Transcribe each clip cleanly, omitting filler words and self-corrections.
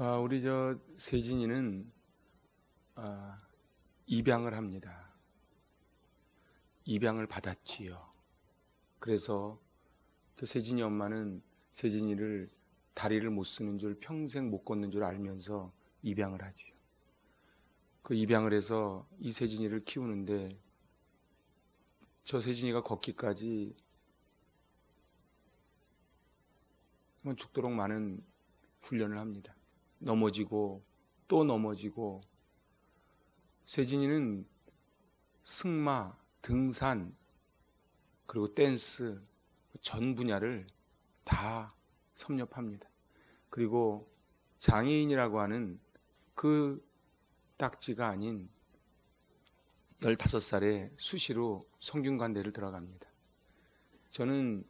우리 세진이는 입양을 합니다. 입양을 받았지요. 그래서 세진이 엄마는 세진이를 다리를 못 쓰는 줄, 평생 못 걷는 줄 알면서 입양을 하지요. 그 입양을 해서 이 세진이를 키우는데 저 세진이가 걷기까지 죽도록 많은 훈련을 합니다. 넘어지고 또 넘어지고. 세진이는 승마, 등산, 그리고 댄스 전 분야를 다 섭렵합니다. 그리고 장애인이라고 하는 그 딱지가 아닌 15살에 수시로 성균관대를 들어갑니다. 저는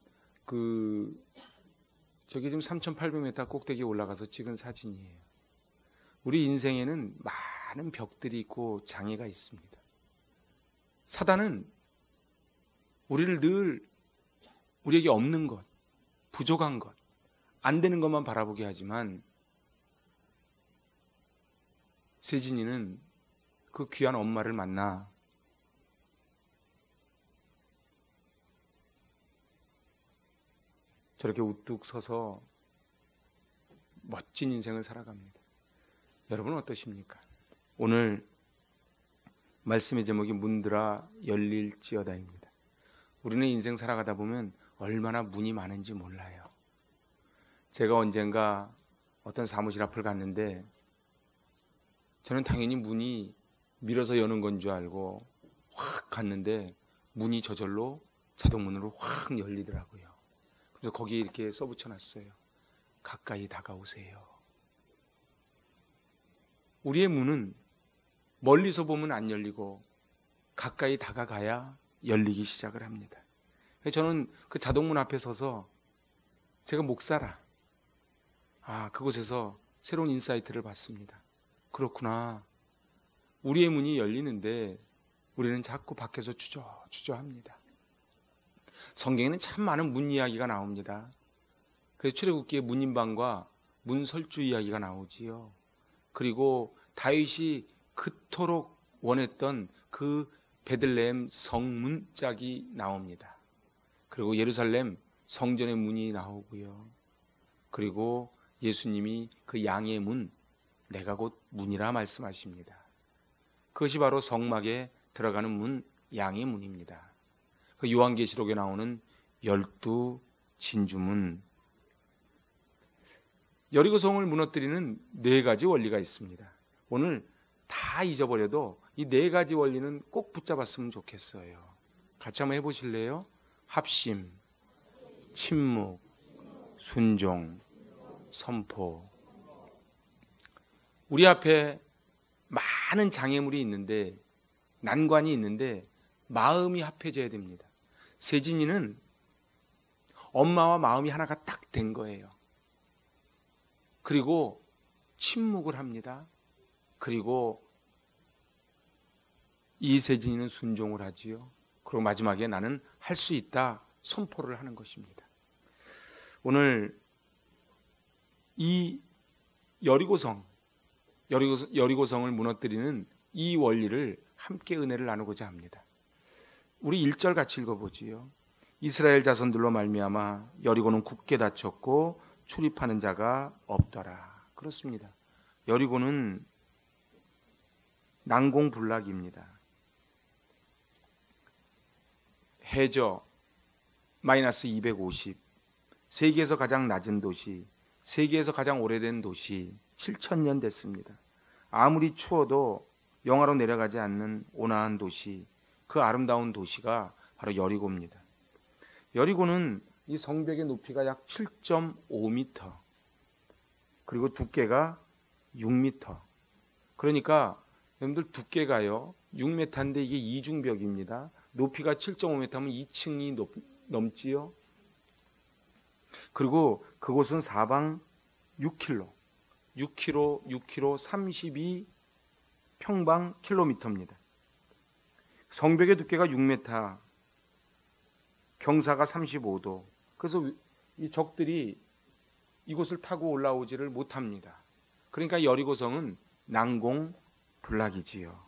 저기 지금 3,800m 꼭대기에 올라가서 찍은 사진이에요. 우리 인생에는 많은 벽들이 있고 장애가 있습니다. 사단은 우리를 늘 우리에게 없는 것, 부족한 것, 안 되는 것만 바라보게 하지만 세진이는 그 귀한 엄마를 만나 저렇게 우뚝 서서 멋진 인생을 살아갑니다. 여러분은 어떠십니까? 오늘 말씀의 제목이 문들아 열릴지어다입니다. 우리는 인생 살아가다 보면 얼마나 문이 많은지 몰라요. 제가 언젠가 어떤 사무실 앞을 갔는데 저는 당연히 문이 밀어서 여는 건 줄 알고 확 갔는데 문이 저절로 자동문으로 확 열리더라고요. 그래서 거기에 이렇게 써붙여놨어요. 가까이 다가오세요. 우리의 문은 멀리서 보면 안 열리고 가까이 다가가야 열리기 시작을 합니다. 저는 그 자동문 앞에 서서 제가 목사라. 그곳에서 새로운 인사이트를 받습니다. 그렇구나. 우리의 문이 열리는데 우리는 자꾸 밖에서 주저합니다. 성경에는 참 많은 문 이야기가 나옵니다. 그래서 출애굽기에 문인방과 문설주 이야기가 나오지요. 그리고 다윗이 그토록 원했던 그 베들레헴 성문짝이 나옵니다. 그리고 예루살렘 성전의 문이 나오고요. 그리고 예수님이 그 양의 문, 내가 곧 문이라 말씀하십니다. 그것이 바로 성막에 들어가는 문, 양의 문입니다. 그 요한계시록에 나오는 12 진주문. 여리고성을 무너뜨리는 4가지 원리가 있습니다. 오늘 다 잊어버려도 이 4가지 원리는 꼭 붙잡았으면 좋겠어요. 같이 한번 해보실래요? 합심, 침묵, 순종, 선포. 우리 앞에 많은 장애물이 있는데, 난관이 있는데 마음이 합해져야 됩니다. 세진이는 엄마와 마음이 하나가 딱 된 거예요. 그리고 침묵을 합니다. 그리고 이 세진이는 순종을 하지요. 그리고 마지막에 나는 할 수 있다 선포를 하는 것입니다. 오늘 이 여리고성을 무너뜨리는 이 원리를 함께 은혜를 나누고자 합니다. 우리 1절 같이 읽어보지요. 이스라엘 자손들로 말미암아 여리고는 굳게 닫혔고 출입하는 자가 없더라. 그렇습니다. 여리고는 난공불락입니다. 해저 마이너스 250, 세계에서 가장 낮은 도시, 세계에서 가장 오래된 도시, 7,000년 됐습니다. 아무리 추워도 영하로 내려가지 않는 온화한 도시, 그 아름다운 도시가 바로 여리고입니다. 여리고는 이 성벽의 높이가 약 7.5m, 그리고 두께가 6m. 그러니까 여러분들 두께가요 6m인데 이게 이중벽입니다. 높이가 7.5m면 2층이 넘지요. 그리고 그곳은 사방 6km 32 평방 킬로미터입니다. 성벽의 두께가 6m, 경사가 35도. 그래서 이 적들이 이곳을 타고 올라오지를 못합니다. 그러니까 여리고성은 난공불락이지요.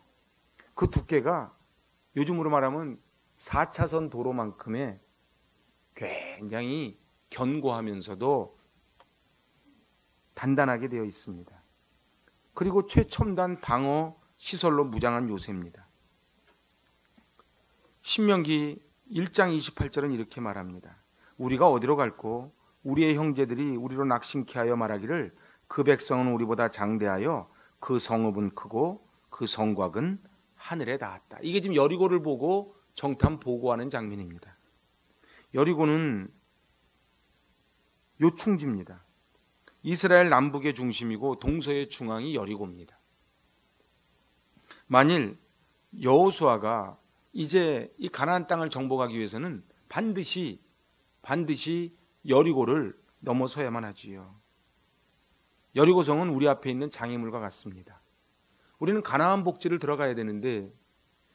그 두께가 요즘으로 말하면 4차선 도로만큼의 굉장히 견고하면서도 단단하게 되어 있습니다. 그리고 최첨단 방어 시설로 무장한 요새입니다. 신명기 1장 28절은 이렇게 말합니다. 우리가 어디로 갈고 우리의 형제들이 우리로 낙심케 하여 말하기를 그 백성은 우리보다 장대하여 그 성읍은 크고 그 성곽은 하늘에 닿았다. 이게 지금 여리고를 보고 정탐 보고하는 장면입니다. 여리고는 요충지입니다. 이스라엘 남북의 중심이고 동서의 중앙이 여리고입니다. 만일 여호수아가 이제 이 가나안 땅을 정복하기 위해서는 반드시 여리고를 넘어서야만 하지요. 여리고성은 우리 앞에 있는 장애물과 같습니다. 우리는 가나안 복지를 들어가야 되는데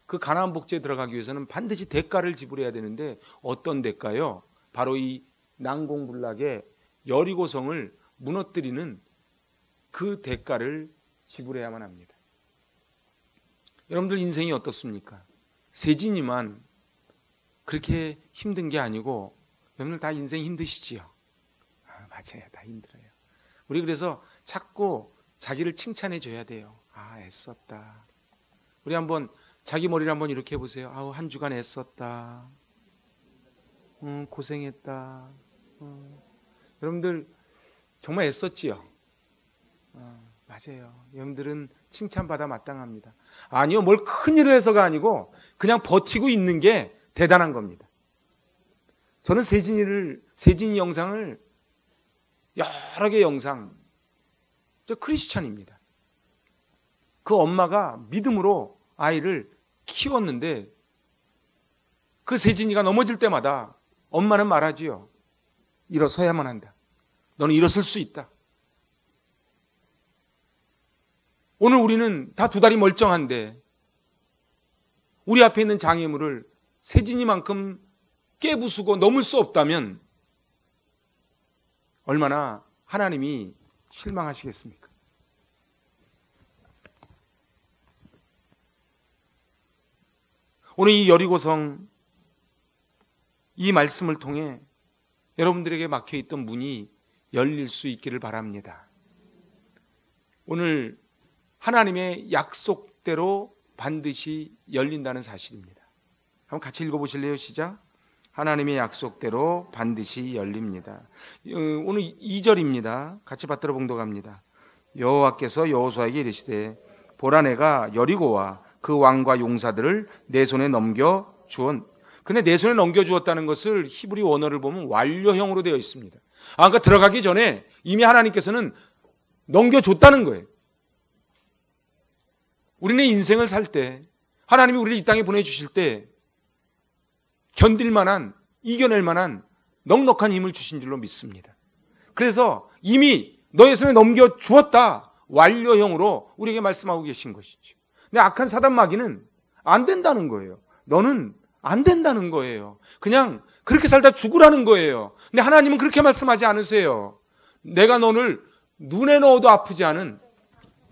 그 가나안 복지에 들어가기 위해서는 반드시 대가를 지불해야 되는데 어떤 대가요? 바로 이 난공불락의 여리고성을 무너뜨리는 그 대가를 지불해야만 합니다. 여러분들 인생이 어떻습니까? 세진이만 그렇게 힘든 게 아니고 여러분들 다 인생 힘드시지요? 맞아요. 다 힘들어요. 우리 그래서 자꾸 자기를 칭찬해 줘야 돼요. 애썼다. 우리 한번 자기 머리를 한번 이렇게 해보세요. 한 주간 애썼다. 고생했다. 여러분들 정말 애썼지요? 맞아요. 여러분들은 칭찬받아 마땅합니다. 아니요, 뭘 큰일을 해서가 아니고 그냥 버티고 있는 게 대단한 겁니다. 저는 세진이 영상을 여러 개 영상, 저 크리스찬입니다. 그 엄마가 믿음으로 아이를 키웠는데 그 세진이가 넘어질 때마다 엄마는 말하지요. 일어서야만 한다. 너는 일어설 수 있다. 오늘 우리는 다 두 다리 멀쩡한데 우리 앞에 있는 장애물을 세진이만큼 깨부수고 넘을 수 없다면 얼마나 하나님이 실망하시겠습니까? 오늘 이 여리고성 이 말씀을 통해 여러분들에게 막혀있던 문이 열릴 수 있기를 바랍니다. 오늘 하나님의 약속대로 반드시 열린다는 사실입니다. 한번 같이 읽어보실래요? 시작. 하나님의 약속대로 반드시 열립니다. 오늘 2절입니다. 같이 받들어 봉독합니다. 여호와께서 여호수아에게 이르시되 보라 내가 여리고와 그 왕과 용사들을 내 손에 넘겨주었. 근데 내 손에 넘겨주었다는 것을 히브리 원어를 보면 완료형으로 되어 있습니다. 그러니까 들어가기 전에 이미 하나님께서는 넘겨줬다는 거예요. 우리는 인생을 살 때 하나님이 우리를 이 땅에 보내주실 때 견딜 만한, 이겨낼 만한 넉넉한 힘을 주신 줄로 믿습니다. 그래서 이미 너의 손에 넘겨주었다. 완료형으로 우리에게 말씀하고 계신 것이죠. 근데 악한 사단 마귀는 안 된다는 거예요. 너는 안 된다는 거예요. 그냥 그렇게 살다 죽으라는 거예요. 근데 하나님은 그렇게 말씀하지 않으세요. 내가 너를 눈에 넣어도 아프지 않은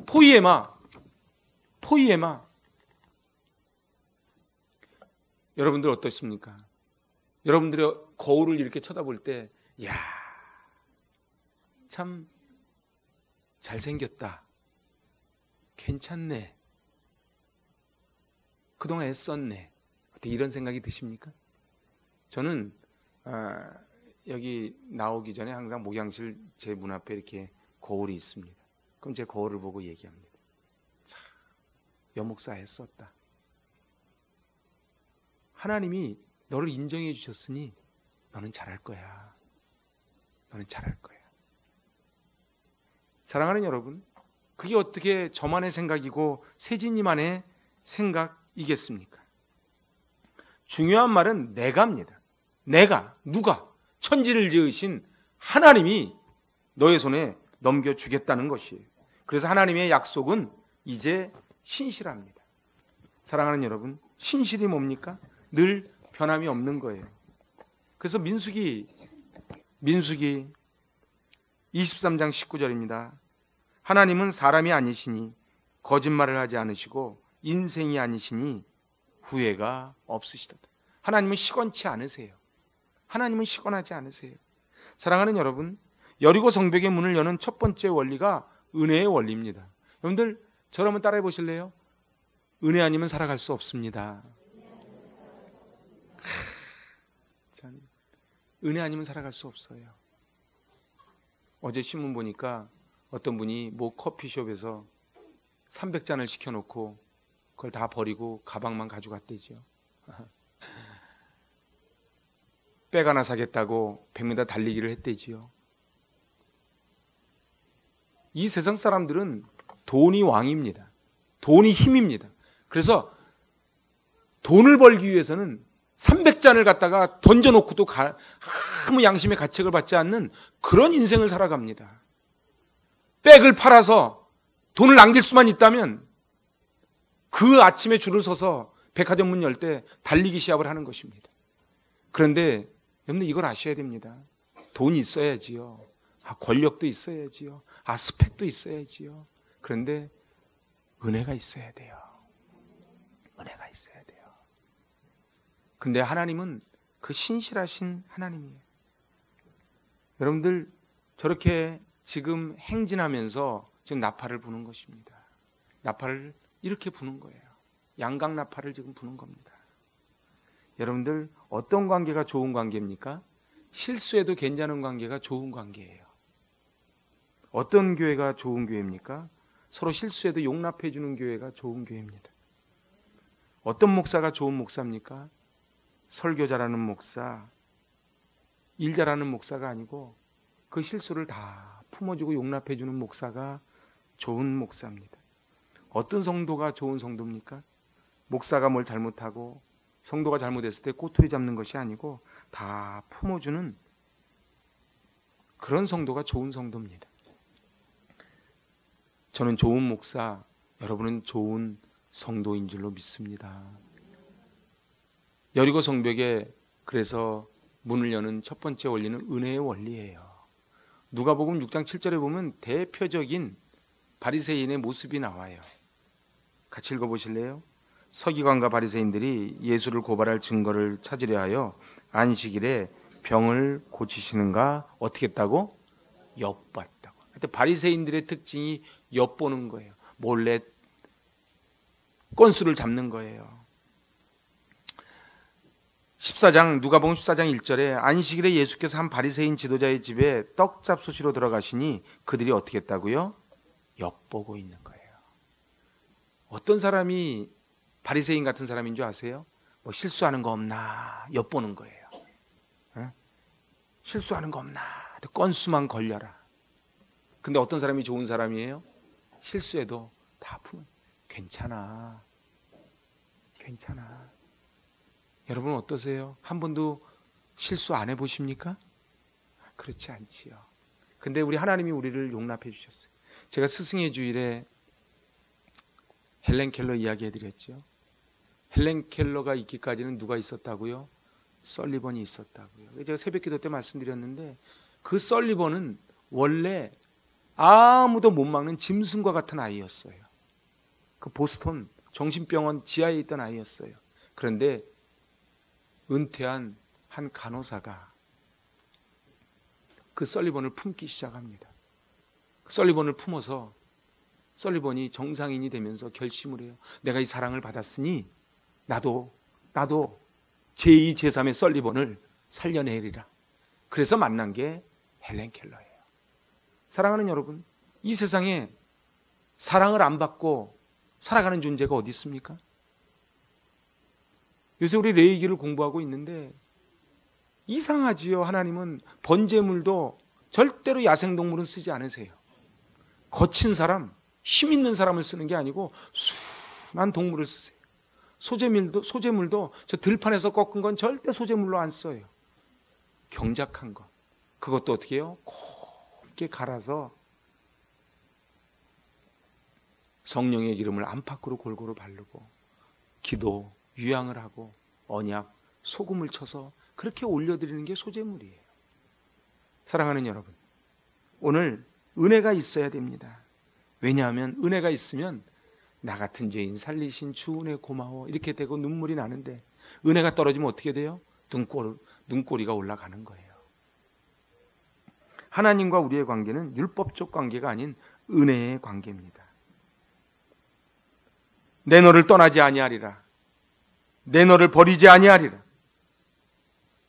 포이에마. 여러분들 어떻습니까? 여러분들의 거울을 이렇게 쳐다볼 때, 야, 참 잘생겼다. 괜찮네. 그동안 애썼네. 어떻게 이런 생각이 드십니까? 저는 여기 나오기 전에 항상 목양실 제 문 앞에 이렇게 거울이 있습니다. 그럼 제 거울을 보고 얘기합니다. 참, 여목사 애썼다. 하나님이 너를 인정해 주셨으니 너는 잘할 거야. 너는 잘할 거야. 사랑하는 여러분, 그게 어떻게 저만의 생각이고 세진이만의 생각이겠습니까? 중요한 말은 내가입니다. 누가? 천지를 지으신 하나님이 너의 손에 넘겨주겠다는 것이에요. 그래서 하나님의 약속은 이제 신실합니다. 사랑하는 여러분, 신실이 뭡니까? 늘 변함이 없는 거예요. 그래서 민수기 23장 19절입니다. 하나님은 사람이 아니시니 거짓말을 하지 않으시고 인생이 아니시니 후회가 없으시도다. 하나님은 시건치 않으세요. 하나님은 시건하지 않으세요. 사랑하는 여러분, 여리고 성벽의 문을 여는 첫 번째 원리가 은혜의 원리입니다. 여러분들 저를 한번 따라해 보실래요? 은혜 아니면 살아갈 수 없습니다. 은혜 아니면 살아갈 수 없어요. 어제 신문 보니까 어떤 분이 모 커피숍에서 300잔을 시켜놓고 그걸 다 버리고 가방만 가져갔대죠. 백 하나 사겠다고 100m 달리기를 했대지요. 이 세상 사람들은 돈이 왕입니다. 돈이 힘입니다. 그래서 돈을 벌기 위해서는 300잔을 갖다가 던져놓고도 아무 양심의 가책을 받지 않는 그런 인생을 살아갑니다. 백을 팔아서 돈을 남길 수만 있다면 그 아침에 줄을 서서 백화점 문 열 때 달리기 시합을 하는 것입니다. 그런데 여러분들 이걸 아셔야 됩니다. 돈이 있어야지요. 권력도 있어야지요. 스펙도 있어야지요. 그런데 은혜가 있어야 돼요. 은혜가 있어야 돼요. 근데 하나님은 그 신실하신 하나님이에요. 여러분들 저렇게 지금 행진하면서 지금 나팔을 부는 것입니다. 나팔을 이렇게 부는 거예요. 양각 나팔을 지금 부는 겁니다. 여러분들 어떤 관계가 좋은 관계입니까? 실수해도 괜찮은 관계가 좋은 관계예요. 어떤 교회가 좋은 교회입니까? 서로 실수해도 용납해 주는 교회가 좋은 교회입니다. 어떤 목사가 좋은 목사입니까? 설교 잘하는 목사, 일 잘하는 목사가 아니고 그 실수를 다 품어주고 용납해 주는 목사가 좋은 목사입니다. 어떤 성도가 좋은 성도입니까? 목사가 뭘 잘못하고 성도가 잘못했을 때 꼬투리 잡는 것이 아니고 다 품어주는 그런 성도가 좋은 성도입니다. 저는 좋은 목사, 여러분은 좋은 성도인 줄로 믿습니다. 여리고 성벽에 그래서 문을 여는 첫 번째 원리는 은혜의 원리예요. 누가복음 6장 7절에 보면 대표적인 바리새인의 모습이 나와요. 같이 읽어보실래요? 서기관과 바리새인들이 예수를 고발할 증거를 찾으려 하여 안식일에 병을 고치시는가 어떻게 했다고? 엿봤다고. 하여튼 바리새인들의 특징이 엿보는 거예요. 몰래 건수를 잡는 거예요. 14장 누가복음 14장 1절에 안식일에 예수께서 한 바리새인 지도자의 집에 떡 잡수시러 들어가시니 그들이 어떻게 했다고요? 엿보고 있는 거예요. 어떤 사람이 바리새인 같은 사람인 줄 아세요? 뭐 실수하는 거 없나 엿보는 거예요. 에? 실수하는 거 없나 건수만 걸려라. 근데 어떤 사람이 좋은 사람이에요? 실수해도 다 푸는 괜찮아. 괜찮아. 여러분 어떠세요? 한 번도 실수 안 해보십니까? 그렇지 않지요. 근데 우리 하나님이 우리를 용납해 주셨어요. 제가 스승의 주일에 헬렌 켈러 이야기해 드렸죠. 헬렌 켈러가 있기까지는 누가 있었다고요? 설리번이 있었다고요. 제가 새벽기도 때 말씀드렸는데 그 설리번은 원래 아무도 못 막는 짐승과 같은 아이였어요. 그 보스턴 정신병원 지하에 있던 아이였어요. 그런데 은퇴한 한 간호사가 그 설리번을 품기 시작합니다. 설리번을 품어서 설리번이 정상인이 되면서 결심을 해요. 내가 이 사랑을 받았으니 나도 제2, 제3의 설리번을 살려내리라. 그래서 만난 게 헬렌 켈러예요. 사랑하는 여러분, 이 세상에 사랑을 안 받고 살아가는 존재가 어디 있습니까? 요새 우리 레이기를 공부하고 있는데 이상하지요. 하나님은 번제물도 절대로 야생동물은 쓰지 않으세요. 거친 사람, 힘 있는 사람을 쓰는 게 아니고 순한 동물을 쓰세요. 소재물도 저 들판에서 꺾은 건 절대 소재물로 안 써요. 경작한 거. 그것도 어떻게 해요? 곱게 갈아서 성령의 기름을 안팎으로 골고루 바르고 기도, 유향을 하고 언약, 소금을 쳐서 그렇게 올려드리는 게 소재물이에요. 사랑하는 여러분, 오늘 은혜가 있어야 됩니다. 왜냐하면 은혜가 있으면 나 같은 죄인 살리신 주 은혜 고마워 이렇게 되고 눈물이 나는데, 은혜가 떨어지면 어떻게 돼요? 눈꼬리가 올라가는 거예요. 하나님과 우리의 관계는 율법적 관계가 아닌 은혜의 관계입니다. 내 너를 떠나지 아니하리라. 내 너를 버리지 아니하리라.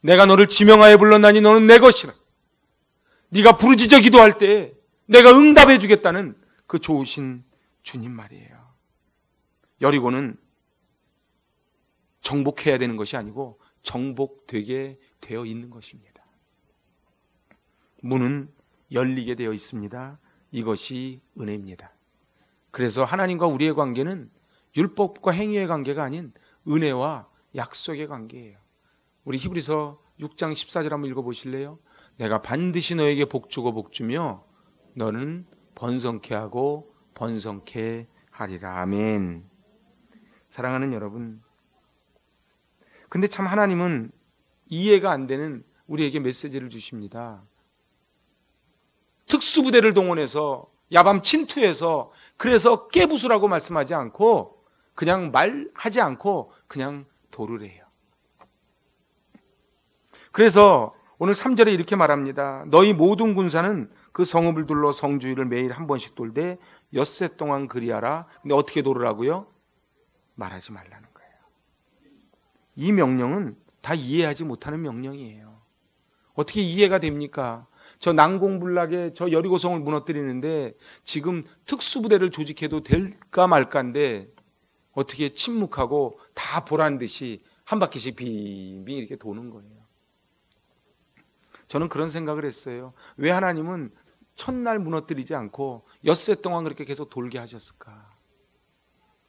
내가 너를 지명하여 불렀나니 너는 내 것이라. 네가 부르짖어 기도할 때 내가 응답해 주겠다는 그 좋으신 주님 말이에요. 여리고는 정복해야 되는 것이 아니고 정복되게 되어 있는 것입니다. 문은 열리게 되어 있습니다. 이것이 은혜입니다. 그래서 하나님과 우리의 관계는 율법과 행위의 관계가 아닌 은혜와 약속의 관계예요. 우리 히브리서 6장 14절 한번 읽어보실래요? 내가 반드시 너에게 복주고 복주며 너는 번성케 하고 번성케 하리라. 아멘. 사랑하는 여러분, 근데 참 하나님은 이해가 안 되는 우리에게 메시지를 주십니다. 특수부대를 동원해서 야밤 침투해서 그래서 깨부수라고 말씀하지 않고 그냥 말하지 않고 그냥 도를 해요. 그래서 오늘 3절에 이렇게 말합니다. 너희 모든 군사는 그 성읍을 둘러 성주위를 매일 한 번씩 돌되 엿새 동안 그리하라. 근데 어떻게 도르라고요? 말하지 말라는 거예요. 이 명령은 다 이해하지 못하는 명령이에요. 어떻게 이해가 됩니까? 저 난공불락에 저 여리고성을 무너뜨리는데 지금 특수부대를 조직해도 될까 말까인데 어떻게 침묵하고 다 보란 듯이 한 바퀴씩 빙빙 이렇게 도는 거예요. 저는 그런 생각을 했어요. 왜 하나님은 첫날 무너뜨리지 않고 엿새 동안 그렇게 계속 돌게 하셨을까?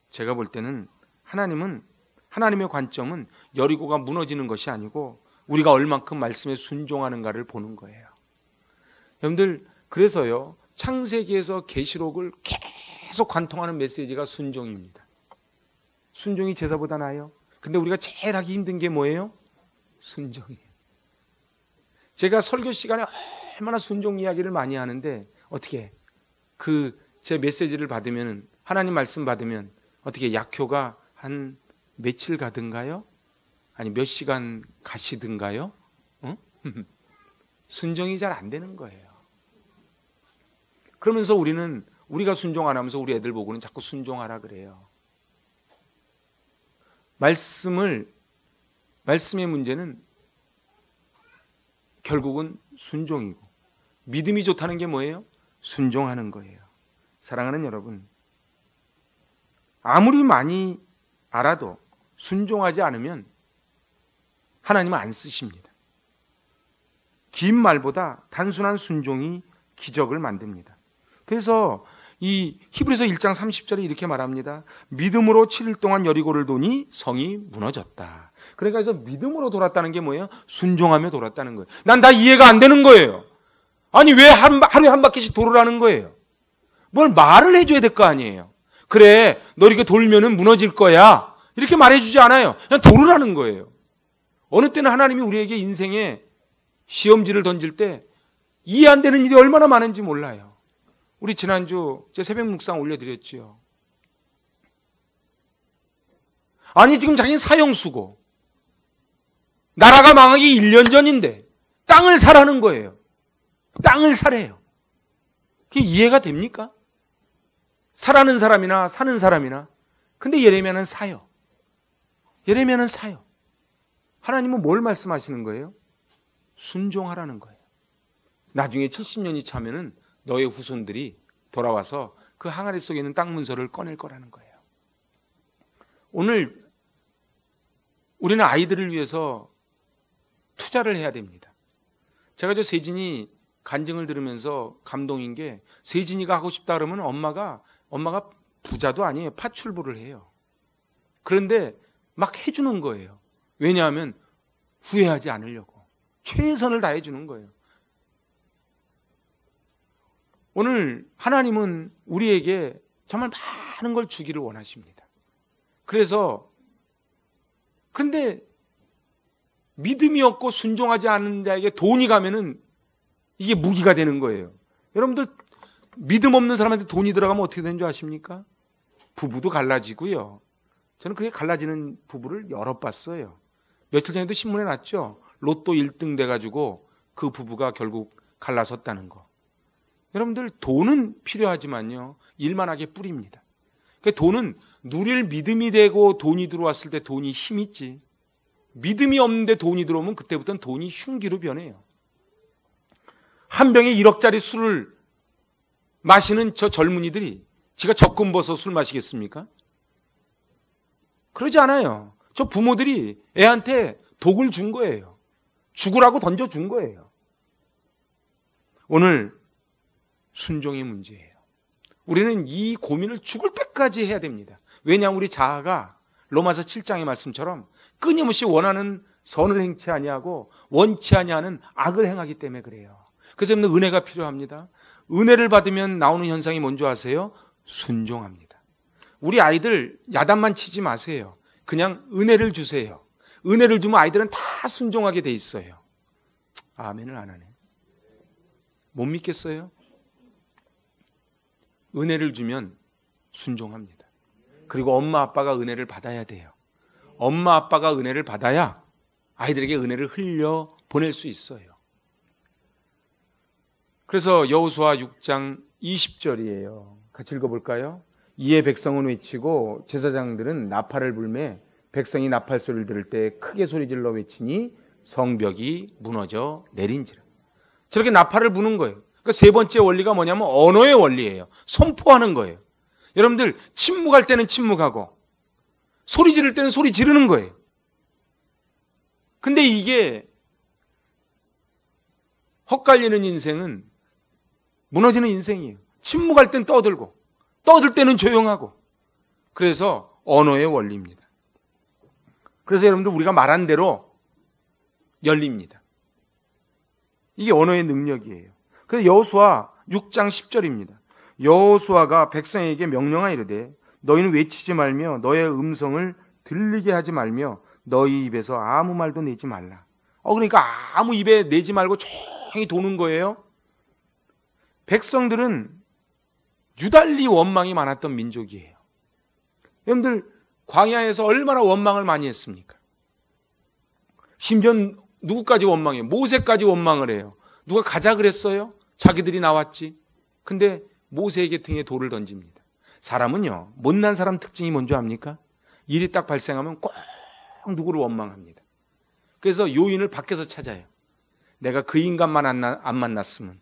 제가 볼 때는 하나님의 관점은 여리고가 무너지는 것이 아니고 우리가 얼만큼 말씀에 순종하는가를 보는 거예요. 여러분들, 그래서요, 창세기에서 계시록을 계속 관통하는 메시지가 순종입니다. 순종이 제사보다 나아요. 근데 우리가 제일 하기 힘든 게 뭐예요? 순종이에요. 제가 설교 시간에 얼마나 순종 이야기를 많이 하는데 어떻게 제 메시지를 받으면, 하나님 말씀 받으면 어떻게 약효가 한 며칠 가든가요? 아니 몇 시간 가시든가요? 순종이 잘 안 되는 거예요. 그러면서 우리가 순종 안 하면서 우리 애들 보고는 자꾸 순종하라 그래요. 말씀의 문제는 결국은 순종이고, 믿음이 좋다는 게 뭐예요? 순종하는 거예요. 사랑하는 여러분, 아무리 많이 알아도 순종하지 않으면 하나님은 안 쓰십니다. 긴 말보다 단순한 순종이 기적을 만듭니다. 그래서 이 히브리서 1장 30절에 이렇게 말합니다. 믿음으로 7일 동안 여리고를 도니 성이 무너졌다. 그러니까 그래서 믿음으로 돌았다는 게 뭐예요? 순종하며 돌았다는 거예요. 난 다 이해가 안 되는 거예요. 아니 왜 하루에 한 바퀴씩 돌으라는 거예요? 뭘 말을 해줘야 될 거 아니에요. 그래, 너 이렇게 돌면은 무너질 거야, 이렇게 말해주지 않아요. 그냥 돌으라는 거예요. 어느 때는 하나님이 우리에게 인생에 시험지를 던질 때 이해 안 되는 일이 얼마나 많은지 몰라요. 우리 지난주 제 새벽 묵상 올려드렸지요. 아니 지금 자기는 사형수고 나라가 망하기 1년 전인데 땅을 사라는 거예요. 땅을 사래요. 그게 이해가 됩니까? 사라는 사람이나 사는 사람이나. 근데 예레미야는 사요. 예레미야는 사요. 하나님은 뭘 말씀하시는 거예요? 순종하라는 거예요. 나중에 70년이 차면은 너의 후손들이 돌아와서 그 항아리 속에 있는 땅 문서를 꺼낼 거라는 거예요. 오늘 우리는 아이들을 위해서 투자를 해야 됩니다. 제가 저 세진이 간증을 들으면서 감동인 게, 세진이가 하고 싶다 그러면 엄마가 부자도 아니에요. 파출부를 해요. 그런데 막 해주는 거예요. 왜냐하면 후회하지 않으려고 최선을 다해 주는 거예요. 오늘 하나님은 우리에게 정말 많은 걸 주기를 원하십니다. 그래서 근데 믿음이 없고 순종하지 않는 자에게 돈이 가면은 이게 무기가 되는 거예요. 여러분들 믿음 없는 사람한테 돈이 들어가면 어떻게 되는 줄 아십니까? 부부도 갈라지고요. 저는 그게 갈라지는 부부를 여러 봤어요. 며칠 전에도 신문에 났죠. 로또 1등 돼가지고 그 부부가 결국 갈라섰다는 거. 여러분들 돈은 필요하지만요, 일만하게 뿌립니다. 그러니까 돈은 누릴 믿음이 되고 돈이 들어왔을 때 돈이 힘 있지. 믿음이 없는데 돈이 들어오면 그때부터는 돈이 흉기로 변해요. 한 병에 1억짜리 술을 마시는 저 젊은이들이 지가 적금 벌어서 술 마시겠습니까? 그러지 않아요. 저 부모들이 애한테 독을 준 거예요. 죽으라고 던져준 거예요. 오늘 순종의 문제예요. 우리는 이 고민을 죽을 때까지 해야 됩니다. 왜냐하면 우리 자아가 로마서 7장의 말씀처럼 끊임없이 원하는 선을 행치 아니하고 원치 아니하는 악을 행하기 때문에 그래요. 그래서 여러분 은혜가 필요합니다. 은혜를 받으면 나오는 현상이 뭔지 아세요? 순종합니다. 우리 아이들 야단만 치지 마세요. 그냥 은혜를 주세요. 은혜를 주면 아이들은 다 순종하게 돼 있어요. 아멘을 안 하네. 못 믿겠어요? 은혜를 주면 순종합니다. 그리고 엄마 아빠가 은혜를 받아야 돼요. 엄마 아빠가 은혜를 받아야 아이들에게 은혜를 흘려 보낼 수 있어요. 그래서 여호수아 6장 20절이에요. 같이 읽어볼까요? 이에 백성은 외치고 제사장들은 나팔을 불매 백성이 나팔 소리를 들을 때 크게 소리질러 외치니 성벽이 무너져 내린지라. 저렇게 나팔을 부는 거예요. 그러니까 세 번째 원리가 뭐냐면 언어의 원리예요. 선포하는 거예요. 여러분들 침묵할 때는 침묵하고 소리 지를 때는 소리 지르는 거예요. 근데 이게 헛갈리는 인생은 무너지는 인생이에요. 침묵할 땐 떠들고 떠들 때는 조용하고. 그래서 언어의 원리입니다. 그래서 여러분들 우리가 말한 대로 열립니다. 이게 언어의 능력이에요. 그래서 여호수아 6장 10절입니다. 여호수아가 백성에게 명령하여 이르되 너희는 외치지 말며 너의 음성을 들리게 하지 말며 너희 입에서 아무 말도 내지 말라. 그러니까 아무 입에 내지 말고 조용히 도는 거예요. 백성들은 유달리 원망이 많았던 민족이에요. 여러분들 광야에서 얼마나 원망을 많이 했습니까? 심지어 누구까지 원망해요? 모세까지 원망을 해요. 누가 가자 그랬어요? 자기들이 나왔지. 근데 모세에게 등에 돌을 던집니다. 사람은요, 못난 사람 특징이 뭔지 압니까? 일이 딱 발생하면 꼭 누구를 원망합니다. 그래서 요인을 밖에서 찾아요. 내가 그 인간만 안 만났으면,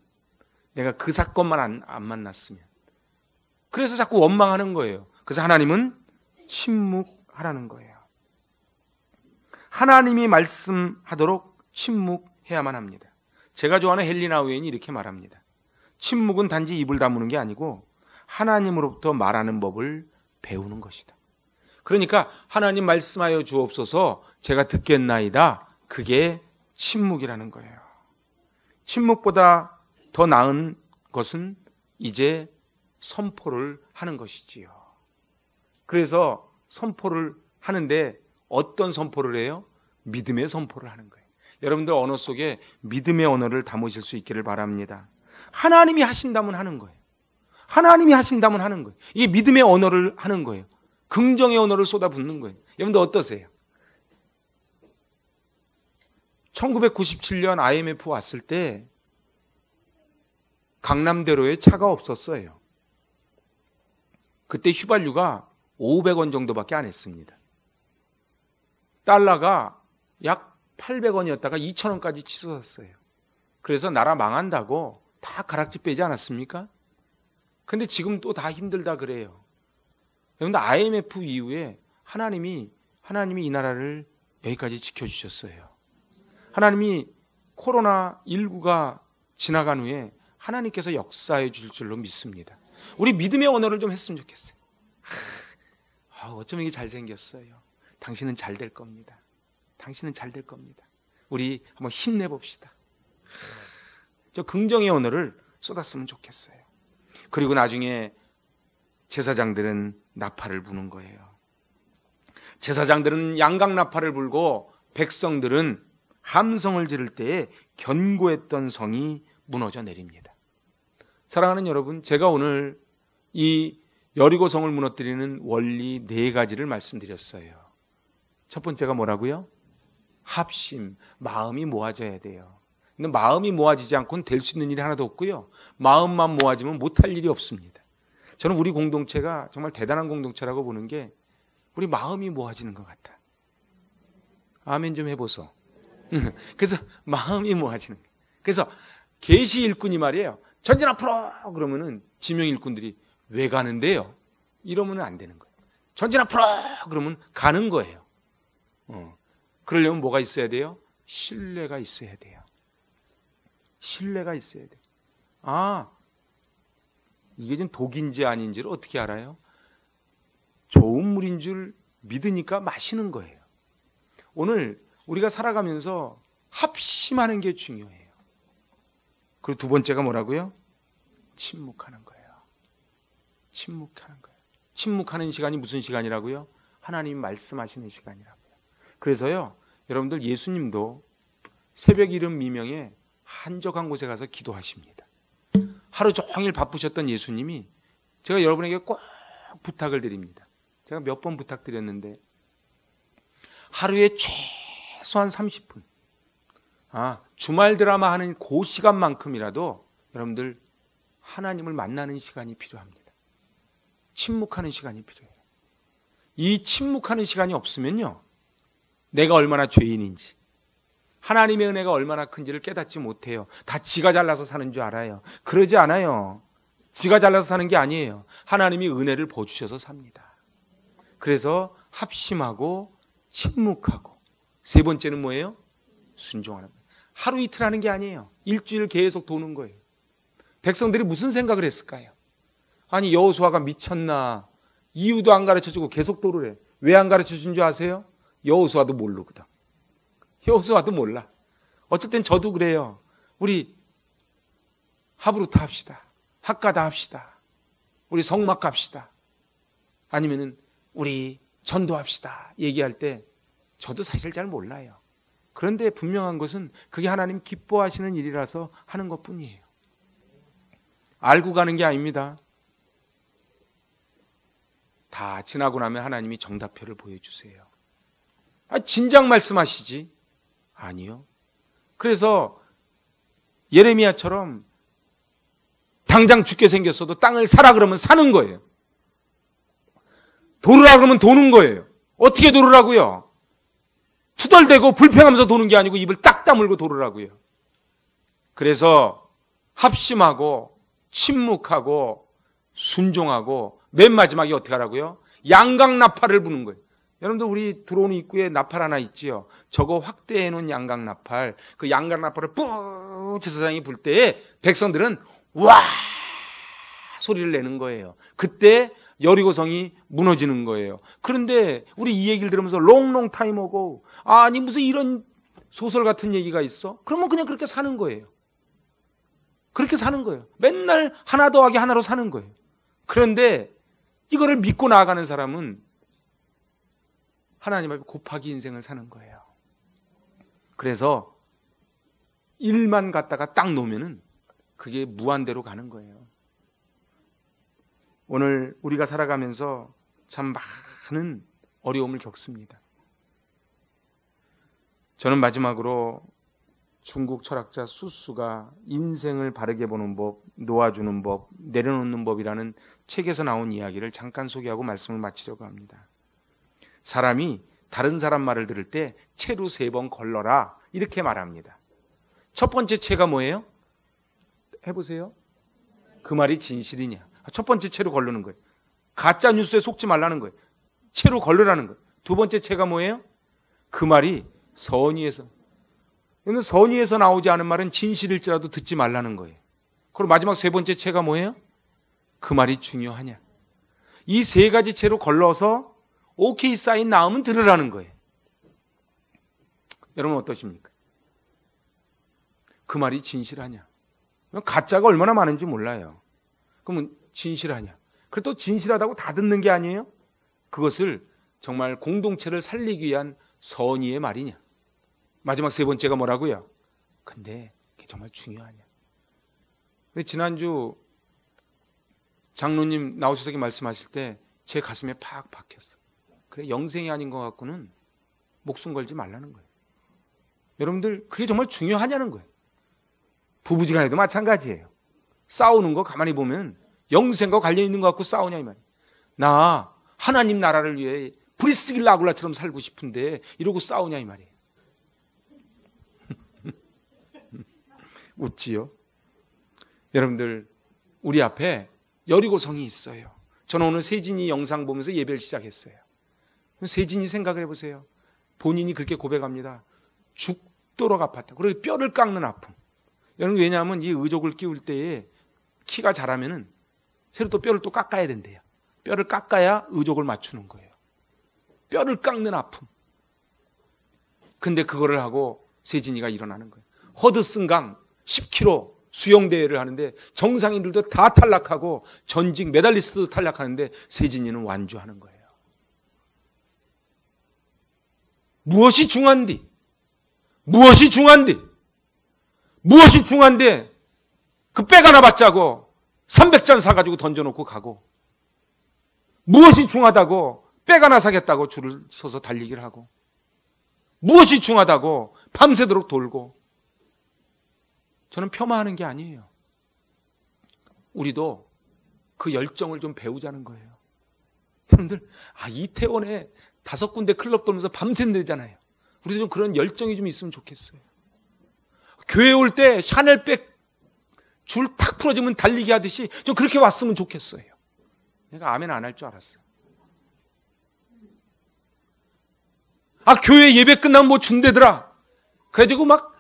내가 그 사건만 안 만났으면. 그래서 자꾸 원망하는 거예요. 그래서 하나님은 침묵하라는 거예요. 하나님이 말씀하도록 침묵해야만 합니다. 제가 좋아하는 헬리나 우엔이 이렇게 말합니다. 침묵은 단지 입을 다무는 게 아니고 하나님으로부터 말하는 법을 배우는 것이다. 그러니까 하나님 말씀하여 주옵소서 제가 듣겠나이다. 그게 침묵이라는 거예요. 침묵보다 더 나은 것은 이제 선포를 하는 것이지요. 그래서 선포를 하는데 어떤 선포를 해요? 믿음의 선포를 하는 거예요. 여러분들 언어 속에 믿음의 언어를 담으실 수 있기를 바랍니다. 하나님이 하신다면 하는 거예요. 하나님이 하신다면 하는 거예요. 이게 믿음의 언어를 하는 거예요. 긍정의 언어를 쏟아붓는 거예요. 여러분들 어떠세요? 1997년 IMF 왔을 때 강남대로에 차가 없었어요. 그때 휘발유가 500원 정도밖에 안 했습니다. 달러가 약 800원이었다가 2,000원까지 치솟았어요. 그래서 나라 망한다고 다 가락지 빼지 않았습니까? 근데 지금 또 다 힘들다 그래요. 여러분들 IMF 이후에 하나님이 이 나라를 여기까지 지켜주셨어요. 하나님이 코로나19가 지나간 후에 하나님께서 역사해 주실 줄로 믿습니다. 우리 믿음의 언어를 좀 했으면 좋겠어요. 어쩜 이게 잘생겼어요. 당신은 잘 될 겁니다. 당신은 잘 될 겁니다. 우리 한번 힘내봅시다. 저 긍정의 언어를 쏟았으면 좋겠어요. 그리고 나중에 제사장들은 나팔을 부는 거예요. 제사장들은 양각 나팔을 불고 백성들은 함성을 지를 때에 견고했던 성이 무너져 내립니다. 사랑하는 여러분, 제가 오늘 이 여리고성을 무너뜨리는 원리 4가지를 말씀드렸어요. 첫 번째가 뭐라고요? 합심, 마음이 모아져야 돼요. 근데 마음이 모아지지 않고는 될 수 있는 일이 하나도 없고요. 마음만 모아지면 못할 일이 없습니다. 저는 우리 공동체가 정말 대단한 공동체라고 보는 게 우리 마음이 모아지는 것 같아. 아멘 좀 해보소. 그래서 마음이 모아지는 거예요. 그래서 계시 일꾼이 말이에요. 전진 앞으로 그러면은 지명 일꾼들이 왜 가는데요? 이러면 안 되는 거예요. 전진 앞으로 그러면 가는 거예요. 그러려면 뭐가 있어야 돼요? 신뢰가 있어야 돼요. 신뢰가 있어야 돼요. 아, 이게 좀 독인지 아닌지를 어떻게 알아요? 좋은 물인 줄 믿으니까 마시는 거예요. 오늘 우리가 살아가면서 합심하는 게 중요해요. 그리고 두 번째가 뭐라고요? 침묵하는 거예요. 침묵하는 거예요. 침묵하는 시간이 무슨 시간이라고요? 하나님이 말씀하시는 시간이라고요. 그래서요, 여러분들 예수님도 새벽 이른 미명에 한적한 곳에 가서 기도하십니다. 하루 종일 바쁘셨던 예수님이 제가 여러분에게 꼭 부탁을 드립니다. 제가 몇 번 부탁드렸는데 하루에 최소한 30분 주말 드라마 하는 그 시간만큼이라도 여러분들 하나님을 만나는 시간이 필요합니다. 침묵하는 시간이 필요해요. 이 침묵하는 시간이 없으면요, 내가 얼마나 죄인인지, 하나님의 은혜가 얼마나 큰지를 깨닫지 못해요. 다 지가 잘나서 사는 줄 알아요. 그러지 않아요. 지가 잘나서 사는 게 아니에요. 하나님이 은혜를 부어주셔서 삽니다. 그래서 합심하고 침묵하고, 세 번째는 뭐예요? 순종하는 거예요. 하루 이틀 하는 게 아니에요. 일주일 계속 도는 거예요. 백성들이 무슨 생각을 했을까요? 아니, 여호수아가 미쳤나? 이유도 안 가르쳐주고 계속 도르래. 왜 안 가르쳐준 줄 아세요? 여호수아도 모르거든. 여호수아도 몰라. 어쩔 땐 저도 그래요. 우리 하브루타 합시다. 학가다 합시다. 우리 성막 합시다. 아니면은 우리 전도합시다. 얘기할 때 저도 사실 잘 몰라요. 그런데 분명한 것은 그게 하나님 기뻐하시는 일이라서 하는 것뿐이에요. 알고 가는 게 아닙니다. 다 지나고 나면 하나님이 정답표를 보여주세요. 진작 말씀하시지. 아니요. 그래서 예레미야처럼 당장 죽게 생겼어도 땅을 사라 그러면 사는 거예요. 도르라 그러면 도는 거예요. 어떻게 도르라고요? 투덜대고 불평하면서 도는 게 아니고 입을 딱 다물고 도르라고요. 그래서 합심하고 침묵하고 순종하고 맨 마지막에 어떻게 하라고요? 양강나팔을 부는 거예요. 여러분들 우리 들어오는 입구에 나팔 하나 있지요. 저거 확대해 놓은 양강나팔, 그 양강나팔을 뿌 제사장이 불 때에 백성들은 와 소리를 내는 거예요. 그때 여리고성이 무너지는 거예요. 그런데 우리 이 얘기를 들으면서 롱롱 타임 오고, 아니 무슨 이런 소설 같은 얘기가 있어? 그러면 그냥 그렇게 사는 거예요. 그렇게 사는 거예요. 맨날 하나 더하기 하나로 사는 거예요. 그런데 이거를 믿고 나아가는 사람은 하나님 앞에 곱하기 인생을 사는 거예요. 그래서 일만 갖다가 딱 놓으면은 그게 무한대로 가는 거예요. 오늘 우리가 살아가면서 참 많은 어려움을 겪습니다. 저는 마지막으로 중국 철학자 수수가 인생을 바르게 보는 법, 놓아주는 법, 내려놓는 법이라는 책에서 나온 이야기를 잠깐 소개하고 말씀을 마치려고 합니다. 사람이 다른 사람 말을 들을 때 채로 3번 걸러라 이렇게 말합니다. 첫 번째 채가 뭐예요? 해보세요. 그 말이 진실이냐. 첫 번째 채로 걸르는 거예요. 가짜 뉴스에 속지 말라는 거예요. 채로 걸르라는 거예요. 두 번째 채가 뭐예요? 그 말이 선의에서. 선의에서 나오지 않은 말은 진실일지라도 듣지 말라는 거예요. 그리고 마지막 세 번째 채가 뭐예요? 그 말이 중요하냐. 이 3가지 채로 걸러서 오케이 사인 나오면 들으라는 거예요. 여러분 어떠십니까? 그 말이 진실하냐. 가짜가 얼마나 많은지 몰라요. 그러면 진실하냐. 그래도 진실하다고 다 듣는 게 아니에요. 그것을 정말 공동체를 살리기 위한 선의의 말이냐. 마지막 3번째가 뭐라고요? 근데 그게 정말 중요하냐. 근데 지난주 장로님 나오셔서 말씀하실 때 제 가슴에 팍 박혔어. 그래, 영생이 아닌 것 같고는 목숨 걸지 말라는 거예요. 여러분들, 그게 정말 중요하냐는 거예요. 부부지간에도 마찬가지예요. 싸우는 거 가만히 보면 영생과 관련 있는 것 같고 싸우냐 이 말이에요. 나 하나님 나라를 위해 브리스길라 아굴라처럼 살고 싶은데 이러고 싸우냐 이 말이에요. 웃지요? 여러분들, 우리 앞에 여리고성이 있어요. 저는 오늘 세진이 영상 보면서 예배를 시작했어요. 세진이 생각을 해보세요. 본인이 그렇게 고백합니다. 죽도록 아팠다. 그리고 뼈를 깎는 아픔. 여러분, 왜냐하면 이 의족을 끼울 때에 키가 자라면은 새로 또 뼈를 또 깎아야 된대요. 뼈를 깎아야 의족을 맞추는 거예요. 뼈를 깎는 아픔. 근데 그거를 하고 세진이가 일어나는 거예요. 허드슨강 10km 수영대회를 하는데 정상인들도 다 탈락하고 전직 메달리스트도 탈락하는데 세진이는 완주하는 거예요. 무엇이 중요한디? 무엇이 중요한디? 무엇이 중요한데 그 백 하나 받자고 300잔 사가지고 던져놓고 가고, 무엇이 중요하다고 백 하나 사겠다고 줄을 서서 달리기를 하고, 무엇이 중요하다고 밤새도록 돌고. 저는 폄하하는 게 아니에요. 우리도 그 열정을 좀 배우자는 거예요. 여러분들, 이태원에 5군데 클럽 돌면서 밤샌다잖아요. 우리도 좀 그런 열정이 좀 있으면 좋겠어요. 교회 올 때 샤넬백 줄 탁 풀어주면 달리기 하듯이 좀 그렇게 왔으면 좋겠어요. 내가 아멘 안 할 줄 알았어. 교회 예배 끝나면 뭐 준대더라. 그래가지고 막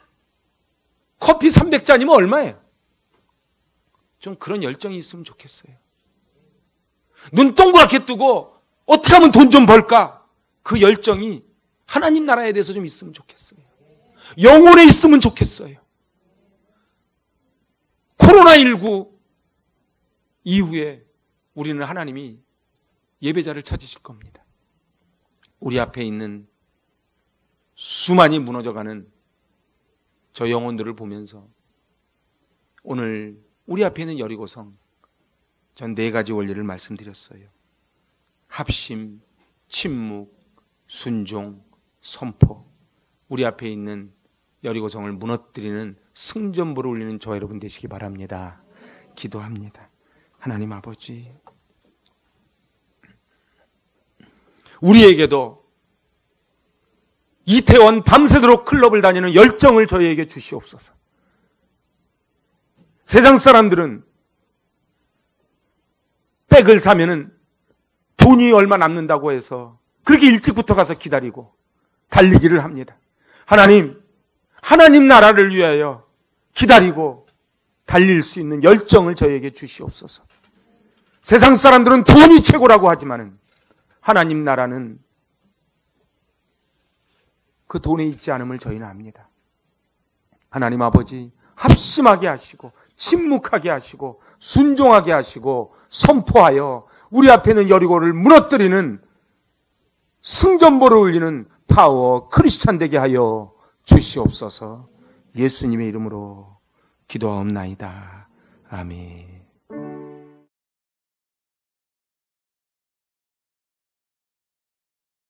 커피 300잔이면 얼마예요? 좀 그런 열정이 있으면 좋겠어요. 눈 동그랗게 뜨고 어떻게 하면 돈 좀 벌까? 그 열정이 하나님 나라에 대해서 좀 있으면 좋겠어요. 영혼에 있으면 좋겠어요. 코로나19 이후에 우리는 하나님이 예배자를 찾으실 겁니다. 우리 앞에 있는 수많이 무너져가는 저 영혼들을 보면서 오늘 우리 앞에 있는 여리고성, 전 4가지 원리를 말씀드렸어요. 합심, 침묵, 순종, 선포. 우리 앞에 있는 여리고성을 무너뜨리는 승전보를 울리는 저와 여러분 되시기 바랍니다. 기도합니다. 하나님 아버지, 우리에게도 이태원 밤새도록 클럽을 다니는 열정을 저희에게 주시옵소서. 세상 사람들은 백을 사면은 돈이 얼마 남는다고 해서 그렇게 일찍부터 가서 기다리고 달리기를 합니다. 하나님 나라를 위하여 기다리고 달릴 수 있는 열정을 저희에게 주시옵소서. 세상 사람들은 돈이 최고라고 하지만은 하나님 나라는 그 돈에 있지 않음을 저희는 압니다. 하나님 아버지, 합심하게 하시고 침묵하게 하시고 순종하게 하시고 선포하여 우리 앞에 있는 여리고를 무너뜨리는 승전보를 울리는 파워 크리스찬 되게 하여 주시옵소서. 예수님의 이름으로 기도하옵나이다. 아멘.